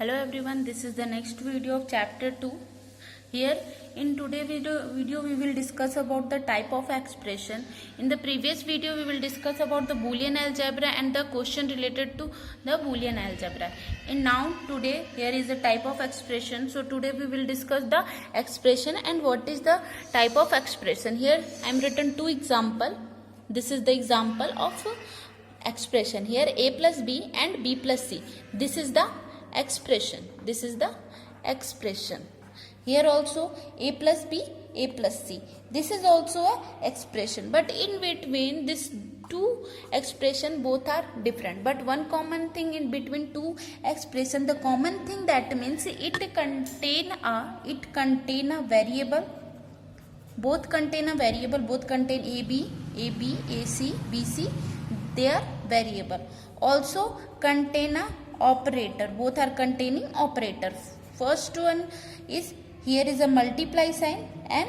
Hello everyone, this is the next video of chapter 2. Here in today's video we will discuss about the type of expression. In the previous video we will discuss about the Boolean algebra and the question related to the Boolean algebra. And now today here is the type of expression. So today we will discuss the expression and what is the type of expression. Here I am written two example. This is the example of expression. Here a plus b and b plus c. This is the expression. This is the expression. Here also a plus b, a plus c. This is also a expression. But in between this two expression both are different. But one common thing in between two expression, the common thing that means it contain a variable. Both contain a variable. Both contain ab, ac, bc. They are variable. Also contain a operator. Both are containing operator. First one is here is a multiply sign and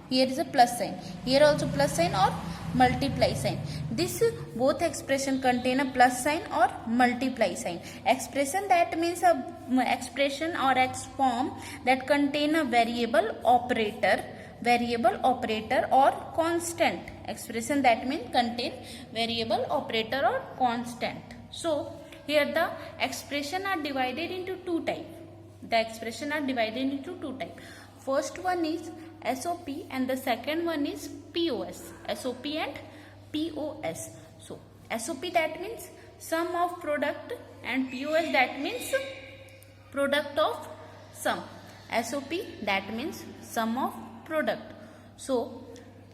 here is a plus sign. Here also plus sign or multiply sign. This both expression contain a plus sign or multiply sign. Expression that means a expression or X form that contain a variable operator or constant. Expression that means contain variable operator or constant. So here the expression are divided into two types. The expression are divided into two types. First one is SOP and the second one is POS. SOP and POS. So SOP that means sum of product and POS that means product of sum. SOP that means sum of product. So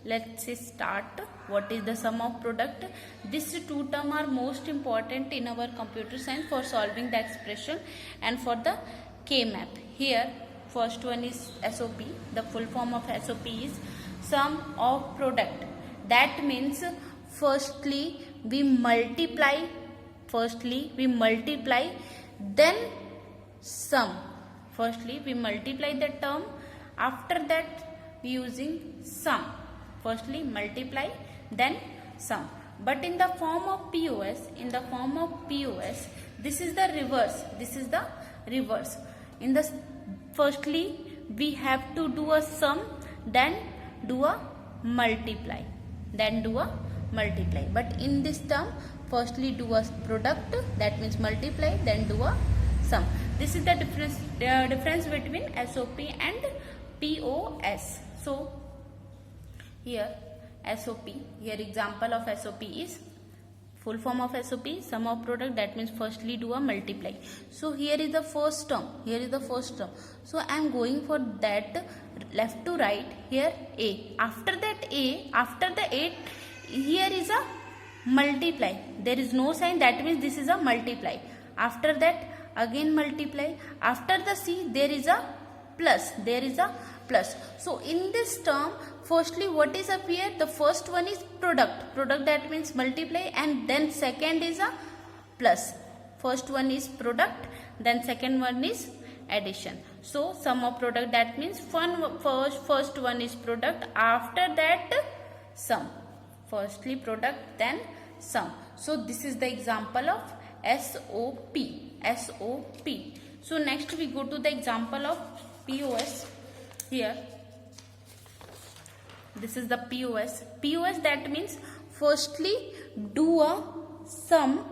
let's start. What is the sum of product? These two terms are most important in our computer science for solving the expression and for the K-map. Here first one is SOP. The full form of SOP is sum of product. That means firstly we multiply then sum. Firstly we multiply the term, after that we using sum. Firstly multiply then sum. But in the form of POS, this is the reverse. In the firstly we have to do a sum, then do a multiply. But in this term, firstly do a product, that means multiply, then do a sum. This is the difference between SOP and POS. So here SOP, here example of SOP is full form of SOP, sum of product, that means firstly do a multiply. So here is the first term. So I am going for that left to right. Here A. After the A, here is a multiply. There is no sign, that means this is a multiply. After that again multiply. After the C there is a plus. So in this term, firstly what is up here? The first one is product that means multiply, and then second is a plus. First one is product, then second one is addition. So sum of product, that means first one is product, after that sum. Firstly product, then sum. So this is the example of SOP. So next we go to the example of POS. Here this is the POS. That means firstly do a sum.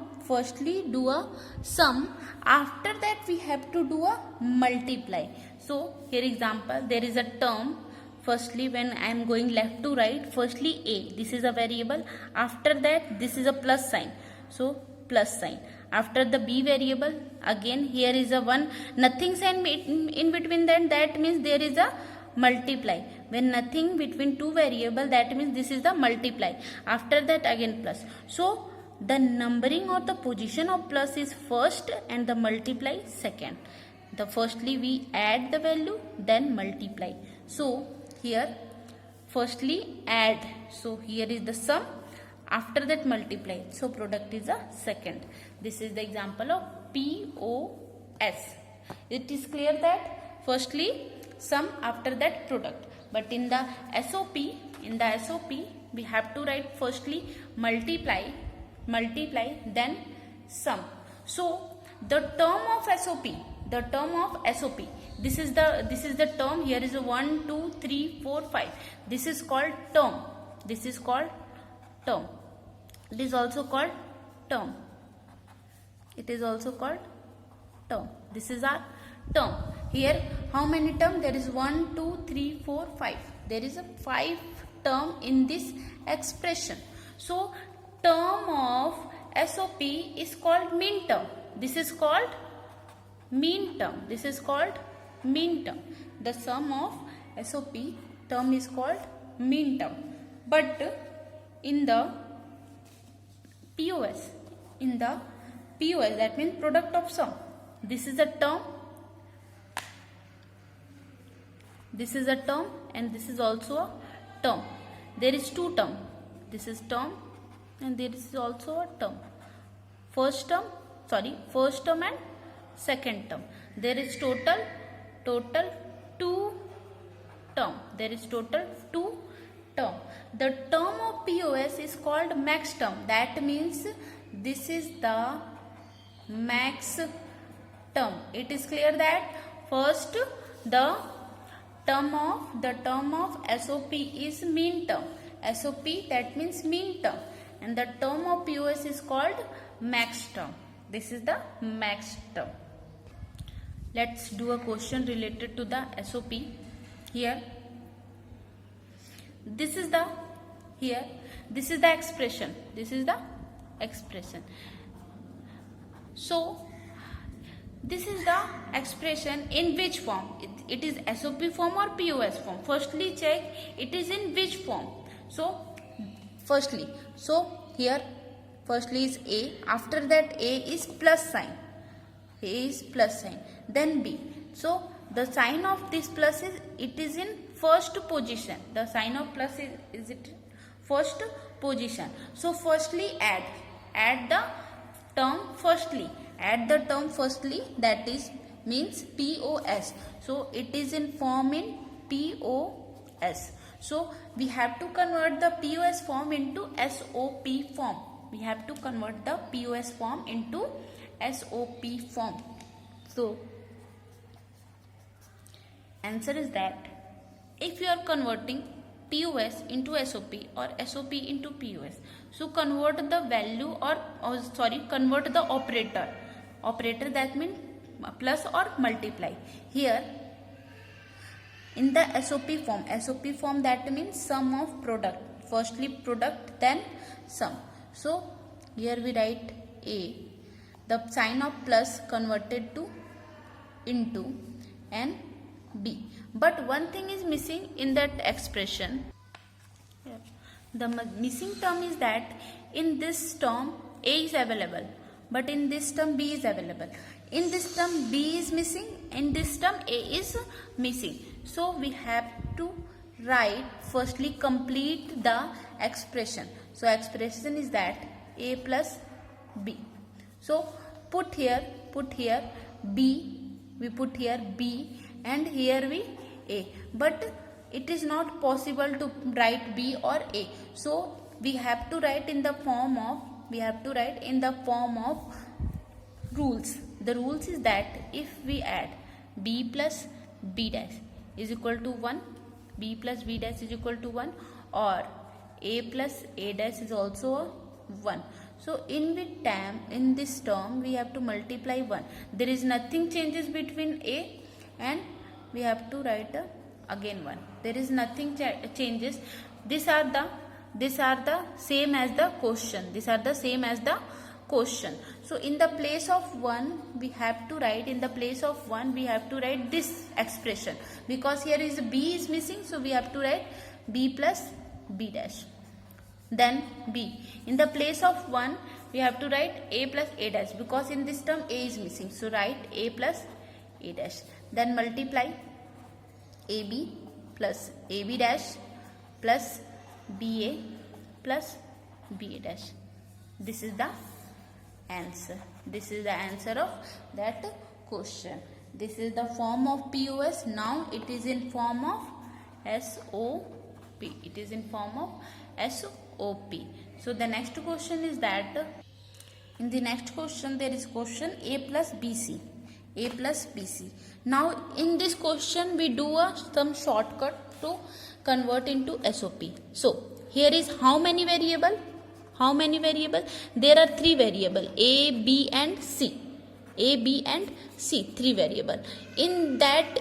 After that we have to do a multiply. So here example, there is a term. Firstly when I am going left to right, firstly A, this is a variable. After that this is a plus sign. So plus sign. After the B variable, again here is a one, nothing sign in between them, that means there is a multiply. When nothing between two variable, that means this is the multiply. After that again plus. So the numbering or the position of plus is first and the multiply second. The firstly we add the value, then multiply. So here firstly add. So here is the sum. After that multiply. So product is a second. This is the example of POS. It is clear that firstly sum, after that product. But in the SOP, we have to write firstly multiply, then sum. So the term of SOP, the term of SOP. This is the term. Here is a 1, 2, 3, 4, 5. This is called term. This is called term. It is also called term. It is also called term. This is our term. Here how many term? There is 1, 2, 3, 4, 5. There is a 5 term in this expression. So term of SOP is called mean term. This is called mean term. This is called mean term. The sum of SOP term is called mean term. But in the POS, that means product of sum, this is a term. This is a term and this is also a term. There is two term. This is term and there is also a term. First term and second term. There is total 2 term. There is total 2 term. The term of POS is called max term. That means this is the max term. It is clear that first the term of SOP is mean term. SOP, that means mean term, and the term of POS is called max term. This is the max term. Let's do a question related to the SOP. Here this is the expression. This is the expression. So this is the expression in which form? It is SOP form or POS form? Firstly check it is in which form. So here firstly is A. After that A is plus sign. A is plus sign. Then B. So the sign of this plus is, it is in first position. The sign of plus is it first position. So firstly add the term firstly. Add the term firstly, that is means POS. So it is in form in POS. So we have to convert the POS form into SOP form. We have to convert the POS form into SOP form. So answer is that if you are converting POS into SOP or SOP into POS, so convert the value convert the operator. That means plus or multiply. Here in the SOP form that means sum of product. Firstly product, then sum. So here we write A, the sign of plus converted to into, and B. But one thing is missing in that expression. The missing term is that in this term A is available, but in this term B is available. In this term B is missing, in this term A is missing. So we have to write firstly complete the expression. So expression is that A plus B. So put here B, we put here B, and here we A. But it is not possible to write B or A. So we have to write in the form of rules. The rules is that if we add B plus B dash is equal to 1, B plus B dash is equal to 1, or A plus A dash is also 1. So in this term we have to multiply 1. There is nothing changes between A, and we have to write again 1. There is nothing changes. These are the same as the question. These are the same as the question. So in the place of 1 we have to write this expression, because here is B is missing, so we have to write B plus B dash. Then B. In the place of 1 we have to write A plus A dash, because in this term A is missing, so write A plus A dash. Then multiply AB plus AB dash plus BA plus BA dash. This is the answer. This is the answer of that question. This is the form of POS. Now it is in form of SOP. It is in form of SOP. So the next question is that in the next question there is question A plus BC. A plus BC. Now in this question we do some shortcut to convert into SOP. So here is how many variable? How many variable? There are three variable, A, B and C. A, B and C, three variable. In that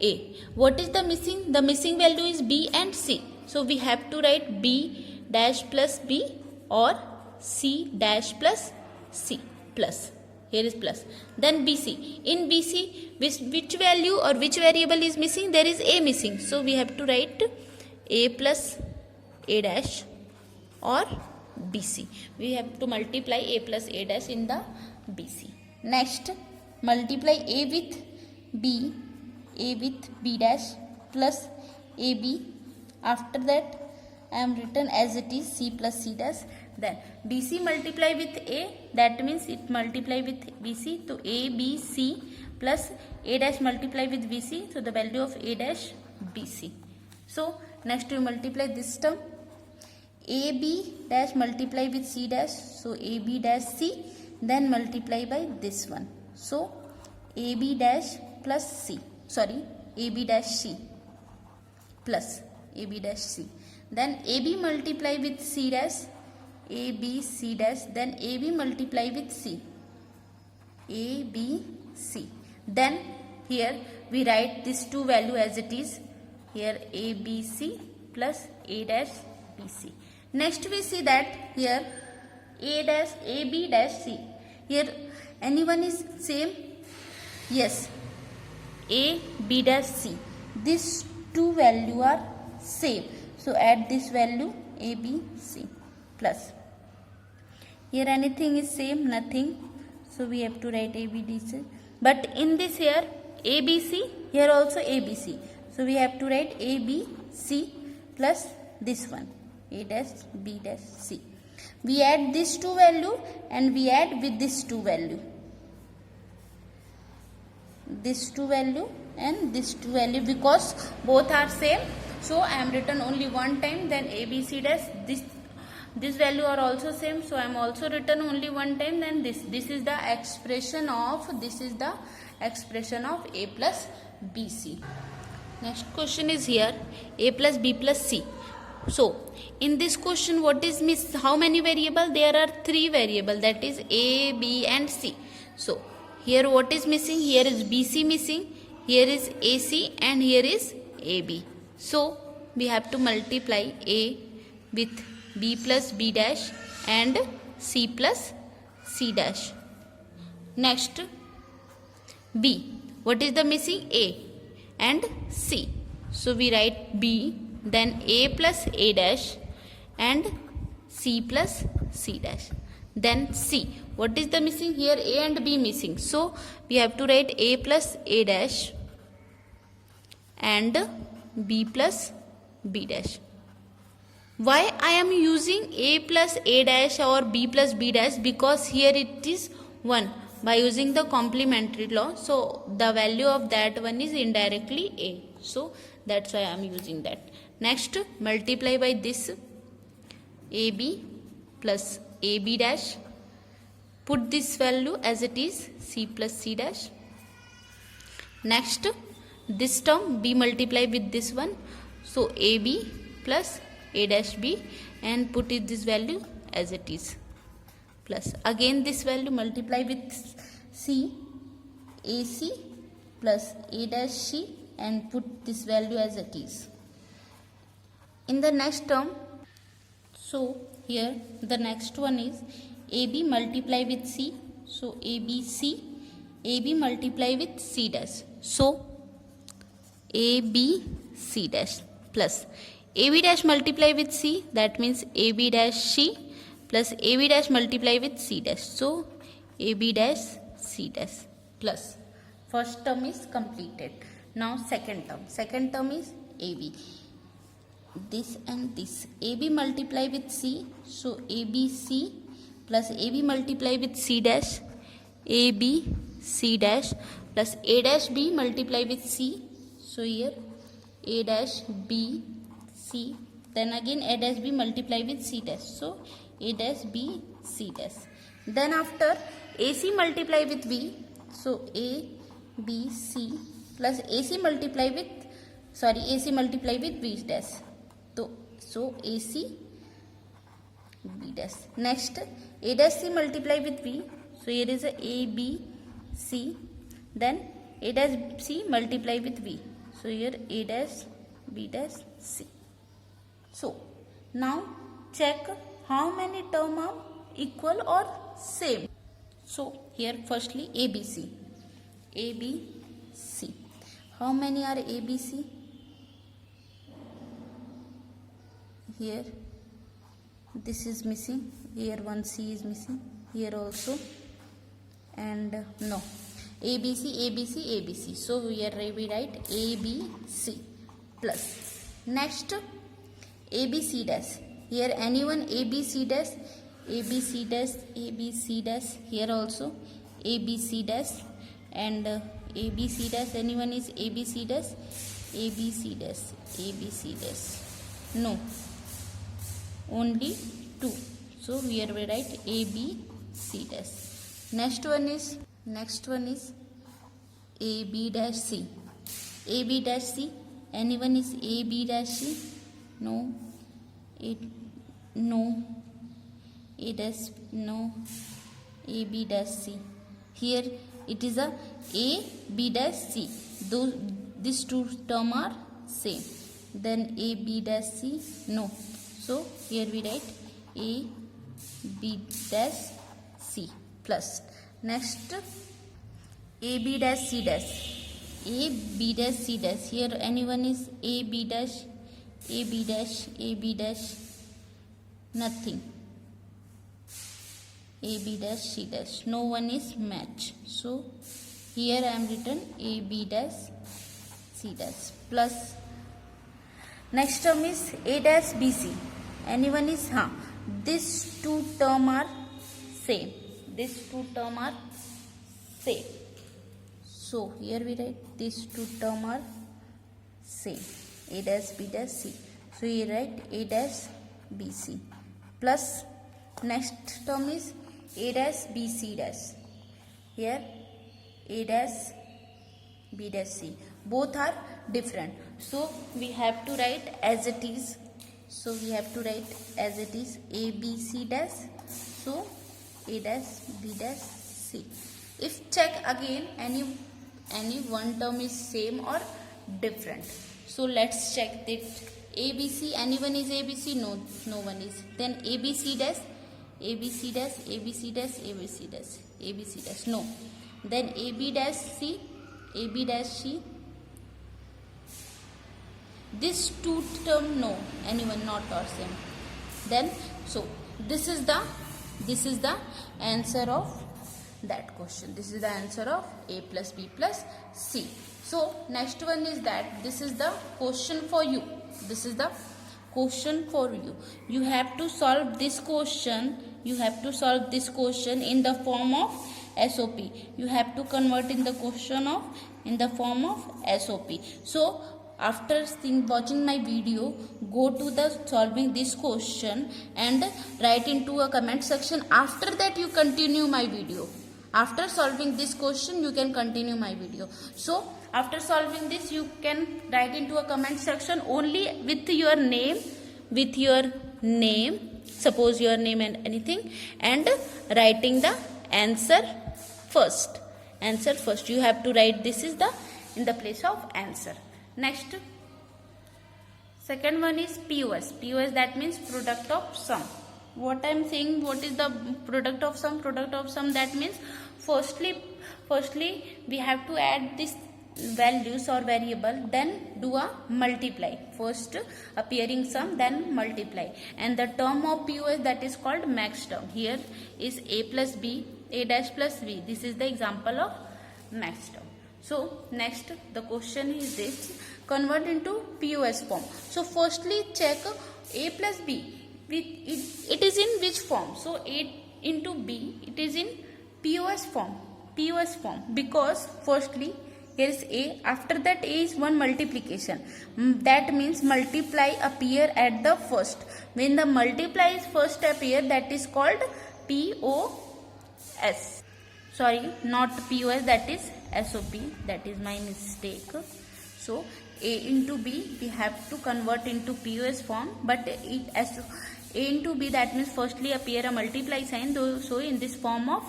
A. What is the missing? The missing value is B and C. So we have to write B dash plus B or C dash plus C plus. Here is plus. Then BC. In BC, which value or which variable is missing? There is A missing. So we have to write A plus A dash or BC. We have to multiply A plus A dash in the BC. Next, multiply A with B dash plus AB. After that, I am written as it is C plus C dash. Then BC multiply with A, that means it multiply with BC. So A, B, C plus A dash multiply with BC. So the value of A dash BC. So next we multiply this term. AB dash multiply with C dash. So AB dash C. Then multiply by this one. So AB dash plus C. Sorry, AB dash C plus AB dash C. Then AB multiply with C dash. AB C dash. Then AB multiply with C. A B C. Then here we write this two value as it is. Here A B C plus A dash B C. Next we see that here A dash A B dash C. Here anyone is same? Yes. A B dash C. These two value are same. So add this value A B C plus. Here anything is same? Nothing. So we have to write A B D C. But in this here A B C, here also A B C. So we have to write A B C plus this one A dash B dash C. We add this two value and we add with this two value. This two value and this two value, because both are same. So I am written only one time. Then A B C dash, this value are also same. So I am also written only one time. Then this is the expression of A plus B C. Next question is here A plus B plus C. So in this question what is miss? How many variable? There are three variable, that is A, B and C. So here what is missing? Here is BC missing, here is AC and here is AB. So we have to multiply A with B plus B dash and C plus C dash. Next B. What is the missing? A and C. So we write B, then A plus A dash and C plus C dash. Then C. What is the missing? Here A and B missing. So we have to write A plus A dash and B plus B dash. Why I am using A plus A dash or B plus B dash? Because here it is 1. By using the complementary law, so the value of that one is indirectly A. So that's why I am using that. Next, multiply by this AB plus AB dash. Put this value as it is, C plus C dash. Next, this term B multiply with this one. So AB plus A dash B and put it this value as it is. Plus again this value multiply with C, AC plus A dash C and put this value as it is. In the next term, so here the next one is AB multiply with C. So ABC, AB multiply with C dash. So ABC dash plus AB dash multiply with C, that means AB dash C plus AB dash multiply with C dash. So AB dash C dash plus. First term is completed. Now second term. Second term is AB. This and this. AB multiply with C. So ABC plus AB multiply with C dash. AB C dash plus A dash B multiply with C. So here A dash B C. Then again A dash B multiply with C dash. So A dash B C dash. Then after AC multiply with V, so A B C plus AC multiply with V dash, so AC B dash. Next A dash C multiply with V, so here is a A B C, then A dash C multiply with V, so here A dash B dash C. So now check how many term are equal or same. So here firstly ABC. How many are ABC? Here this is missing, here one C is missing, here also, and no, ABC. So here we write ABC plus. Next ABC dash. Here anyone ABC dash, here also ABC dash, and ABC dash, anyone is ABC dash, no, only 2, so here we write ABC dash. Next one is AB dash C. Anyone is AB dash C? No. A dash, no. AB dash C. Here it is a B dash C. These two term are same. Then AB dash C, no. So here we write AB dash C plus. Next AB dash C dash. Here anyone is AB dash, nothing. AB dash C dash, no one is match. So here I am written AB dash C dash plus. Next term is A dash BC. Anyone is these two term are same. So here we write these two term are same. A dash B dash C. So here write A dash BC plus. Next term is A dash BC dash. Here A dash B dash C. Both are different. So we have to write as it is. ABC dash. So A dash B dash C. If check again, any one term is same or different. So let's check that. ABC, anyone is ABC? No one is. Then ABC dash, no. Then AB dash C. This two term, no, anyone not or same. Then so this is the answer of that question. This is the answer of A plus B plus C. So next one is that this is the question for you. You have to solve this question. In the form of SOP. You have to convert in the form of SOP. So after watching my video, go to the solving this question and write into a comment section. After that you continue my video. After solving this question, you can continue my video. So after solving this, you can write into a comment section only with your name, suppose your name and anything, and writing the answer first. You have to write this is in the place of answer. Next, second one is POS. POS, that means product of sum. What I am saying, what is the product of sum? Product of sum, that means firstly we have to add this values or variable, then do a multiply. First appearing sum, then multiply. And the term of POS, that is called max term. Here is A plus B, A dash plus B. This is the example of max term. So next the question is this: convert into POS form. So firstly check A plus B. It is in which form? So A into B, it is in POS form. Because firstly here is A, after that A is one multiplication. That means multiply appear at the first. When the multiply is first appear, that is called POS. sorry, not POS, that is SOP, that is my mistake. So A into B we have to convert into POS form, but it as A into B, that means firstly appear a multiply sign, so in this form of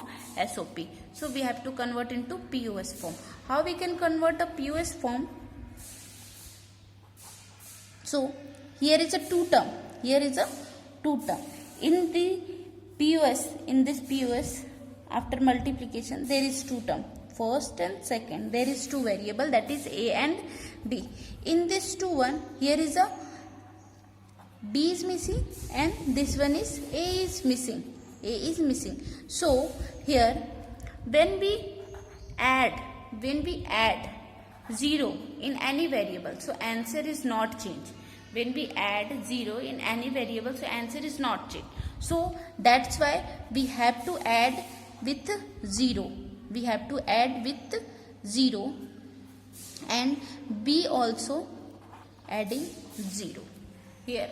SOP. So we have to convert into POS form. How we can convert a POS form? So here is a two term. Here is a two term. In the POS, in this POS, after multiplication, there is two term. First and second. There is two variable, that is A and B. In this two one, here is a B is missing and this one is A is missing. A is missing. So here when we add 0 in any variable, so answer is not changed. When we add 0 in any variable, so answer is not changed. So that's why we have to add with 0. We have to add with 0 and B also adding 0. Here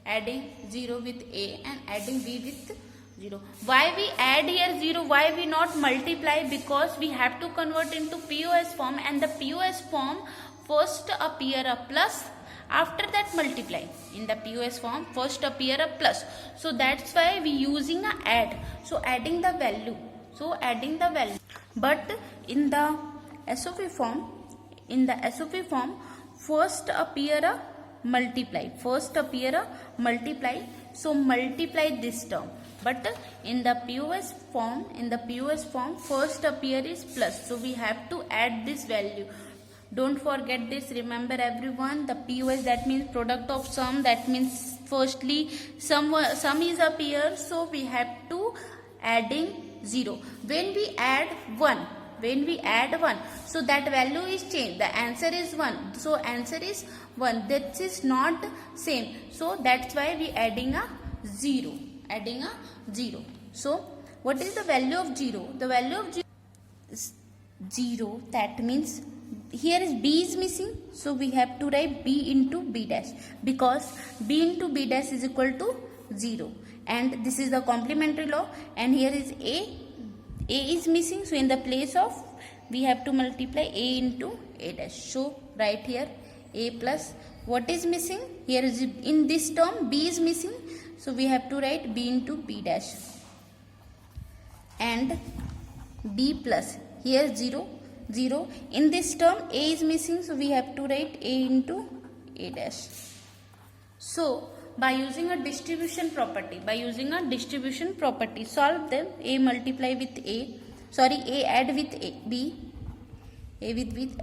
adding 0 with A and adding B with 0. Why we add here 0? Why we not multiply? Because we have to convert into POS form, and the POS form first appear a plus, after that multiply. In the POS form first appear a plus. So that's why we using a add. So adding the value. But in the SOP form, first appear a multiply. So multiply this term. But in the POS form, first appear is plus. So we have to add this value. Don't forget this. Remember everyone, the POS, that means product of sum. That means firstly sum is appear. So we have to adding 0. When we add 1, so that value is changed. The answer is 1. So answer is 1. That is not same. So that's why we adding a 0. So what is the value of 0? The value of 0 is 0. That means here is B is missing. So we have to write B into B dash, because B into B dash is equal to 0. And this is the complementary law. And here is A is missing. So in the place of, we have to multiply A into A dash. So right here A plus, what is missing? Here is in this term B is missing. So we have to write B into B dash. And B plus, here 0. In this term A is missing. So we have to write A into A dash. So by using a distribution property, solve them. A multiply with A add with B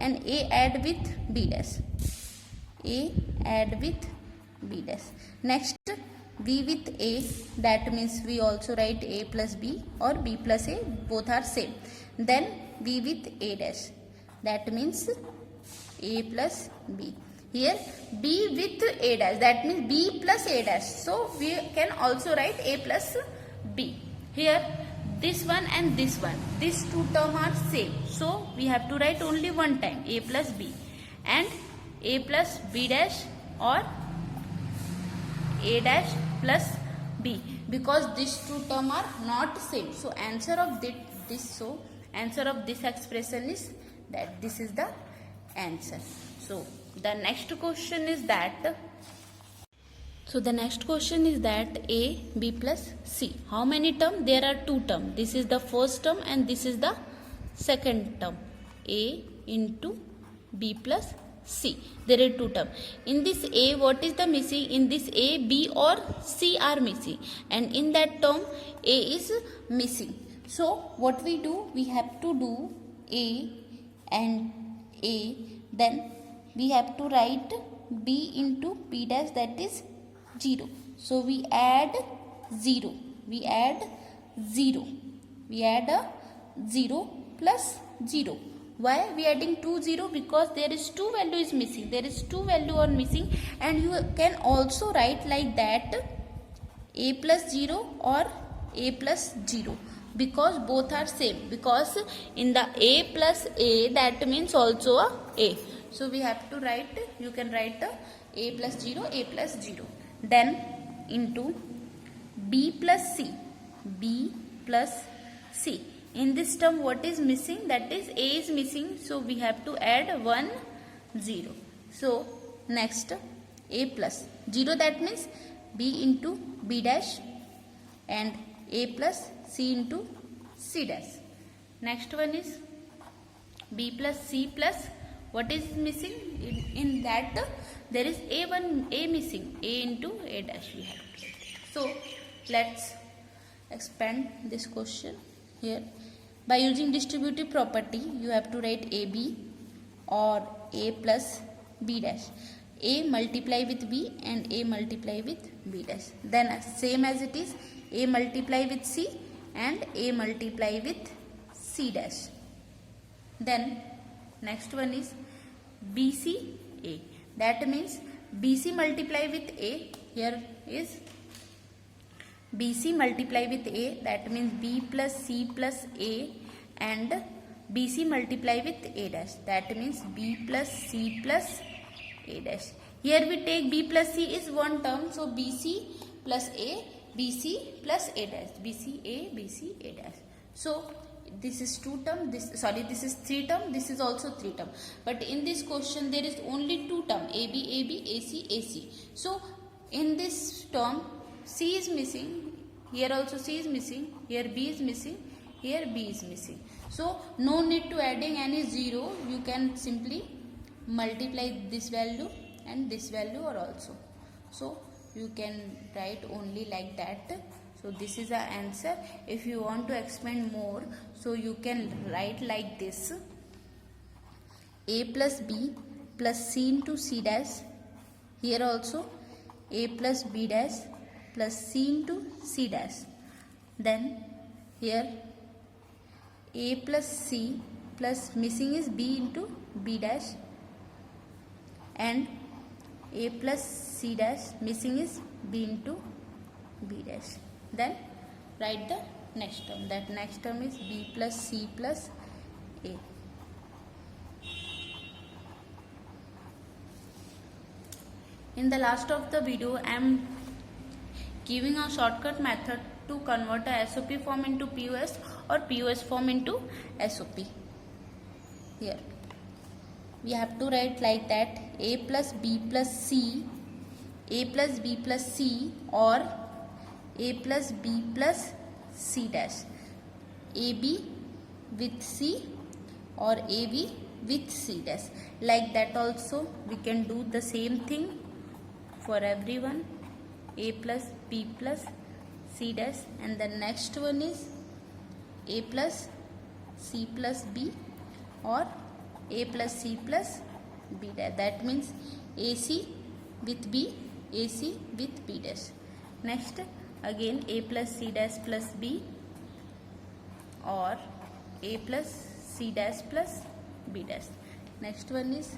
and A add with B dash. Next B with A, that means we also write A plus B or B plus A, both are same. Then B with A dash, that means A plus B. Here B with A dash, that means B plus A dash. So we can also write A plus B. Here this one and this one, these two terms are same. So we have to write only one time A plus B and A plus B dash or A dash plus B, because these two terms are not same. So answer of this expression is that. This is the answer. So the next question is that A, B plus C. How many terms? There are two terms. This is the first term and this is the second term. A into B plus C. There are two terms. In this A, what is the missing? In this A, B or C are missing. And in that term, A is missing. So what we do? We have to do A and A. Then we have to write B into B dash, that is 0. So we add 0. We add a 0 plus 0. Why we adding 2 0? Because there is two value is missing. And you can also write like that A plus 0 or A plus 0. Because both are same. Because in the A plus A, that means also a A. So we have to write, you can write A plus 0. Then into B plus C. in this term what is missing, that is a is missing, so we have to add 1 0. So next a plus 0, that means b into b dash and a plus c into c dash. Next one is b plus c plus, what is missing in that there is a missing, a into a dash we have. So let's expand this question here. By using distributive property you have to write ab or a plus b dash. A multiply with b and a multiply with b dash. Then same as it is, a multiply with c and a multiply with c dash. Then next one is bc a. That means bc multiply with a. Here is bc multiply with a, that means b plus c plus a, and bc multiply with a dash, that means b plus c plus a dash. Here we take b plus c is one term, so bc plus a, bc plus a dash, bc a dash. So this is two term, this is three term, this is also three term. But in this question there is only two term, ab, ac, ac. So in this term c is missing, here also c is missing, here b is missing, here b is missing. So no need to adding any zero, you can simply multiply this value and this value or also. So you can write only like that. So this is the answer. If you want to expand more, so you can write like this: a plus b plus c into c dash. Here also a plus b dash plus c into c dash. Then here a plus c plus missing is b into b dash, and a plus c dash missing is b into b dash. Then write the next term. That next term is b plus c plus a. In the last of the video, I am giving a shortcut method to convert a SOP form into POS or POS form into SOP. Here we have to write like that: a plus b plus c, a plus b plus c, or a plus b plus c dash, ab with c or ab with c dash. Like that also we can do the same thing for everyone: a plus b plus c dash, and the next one is a plus c plus b or a plus c plus b dash. That means ac with b, ac with b dash. Next again a plus c dash plus b or a plus c dash plus b dash. Next one is,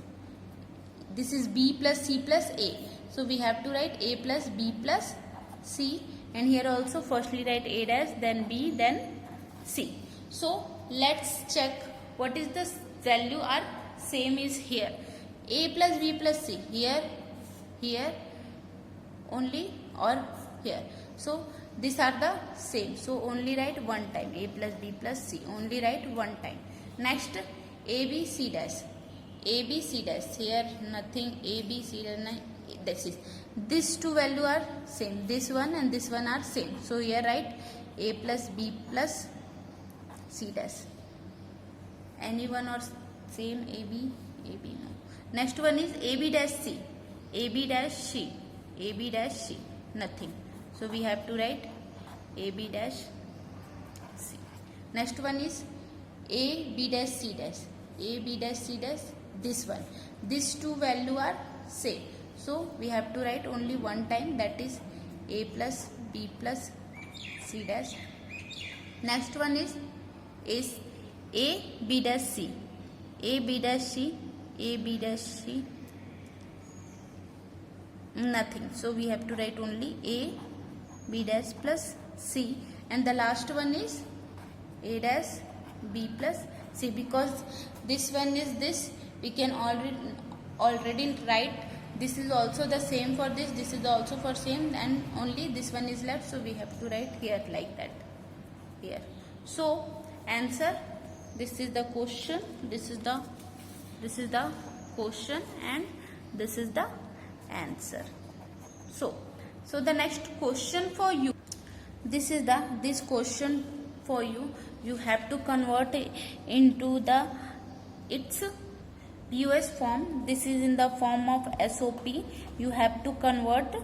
this is b plus c plus a, so we have to write a plus b plus c, and here also firstly write a dash, then b, then c. So let's check what is the value are same is here. A plus b plus c, here only, or here. So these are the same, so only write one time. A plus b plus c, only write one time. Next a b c dash, a b c dash, here nothing, a b c dash, this is, these two value are same, this one and this one are same, so here write a plus b plus c dash. Anyone or same, a b no. Next one is a b dash c, a b dash c, a b dash c, nothing, so we have to write a b dash c. Next one is a b dash c dash, a b dash c dash, this one, these two value are same, so we have to write only one time, that is a plus b plus c dash. Next one is a b dash c, a b dash c, a b dash c, nothing, so we have to write only a b dash plus c, and the last one is a dash b plus c. Because this one is this, we can already write this is also the same for this, this is also for same, and only this one is left, so we have to write here like that here. So answer. This is the question, this is the question, and this is the answer. So the next question for you, this question for you. You have to convert it into its POS form. This is in the form of SOP. You have to convert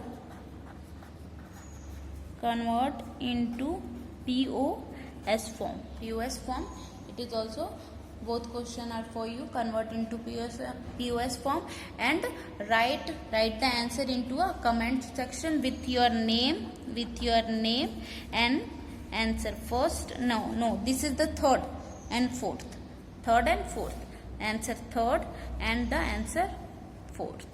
into POS form. It is also, both question are for you. Convert into POS form and write the answer into a comment section with your name and answer. First, no, this is the third and fourth. Answer third and the answer fourth.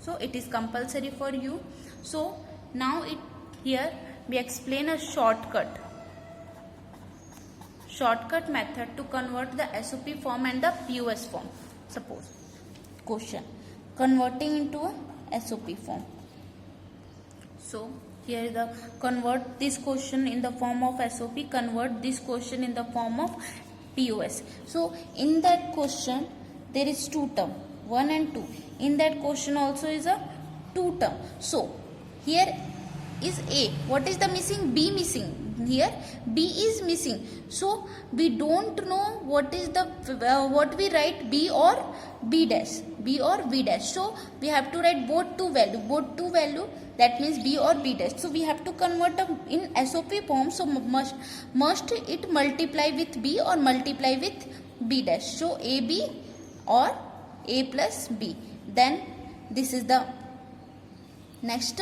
So it is compulsory for you. So now here we explain a shortcut method to convert the SOP form and the POS form. Suppose question, converting into a SOP form. So here is the convert this question in the form of SOP, convert this question in the form of POS. So in that question there is two term, 1 and 2. In that question also is a 2 term. So here is A. What is the missing? B missing. Here B is missing. So we don't know what is the what we write, B or B dash. So we have to write both two value. That means B or B dash. So we have to convert in SOP form. So must it multiply with B or multiply with B dash. So AB or A plus B. Then this is the next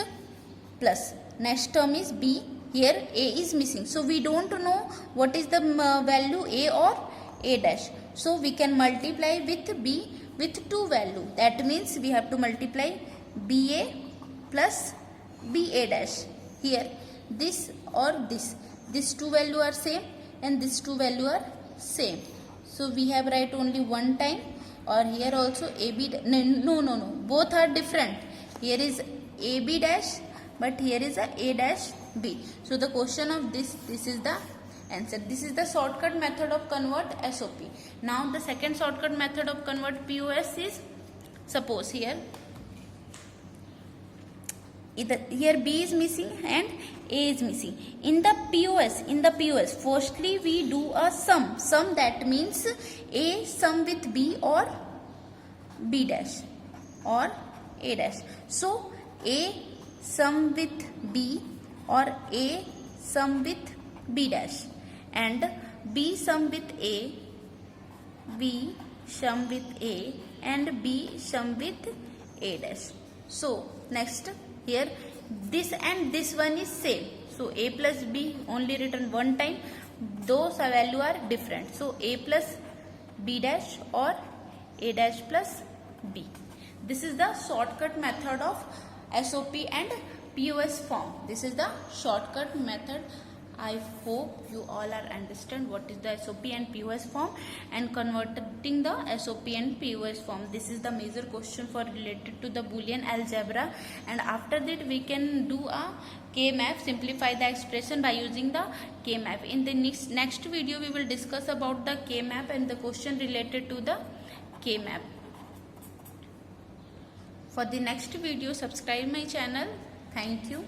plus. Next term is B. Here A is missing. So we don't know what is the value, A or A dash. So we can multiply with B with two value. That means we have to multiply BA plus BA dash. Here this or this. These two value are same and these two value are same. So we have write only one time, or here also AB. No. Both are different. Here is AB dash, but here is a dash B. So the question of this is the answer. This is the shortcut method of convert SOP. Now the second shortcut method of convert POS is, suppose here B is missing and A is missing. In the POS, firstly we do a sum. That means A sum with B or B dash or A dash. So A sum with B or A sum with B dash, and B sum with A, B sum with A, and B sum with A dash. So next, here this and this one is same. So A plus B only written one time. Those value are different. So A plus B dash or A dash plus B. This is the shortcut method of SOP and POS form. This is the shortcut method. I hope you all are understand what is the SOP and POS form and converting the SOP and POS form. This is the major question for related to the Boolean algebra, and after that we can do a K-map, simplify the expression by using the K-map. In the next video we will discuss about the K-map and the question related to the K-map. For the next video, subscribe my channel. Thank you.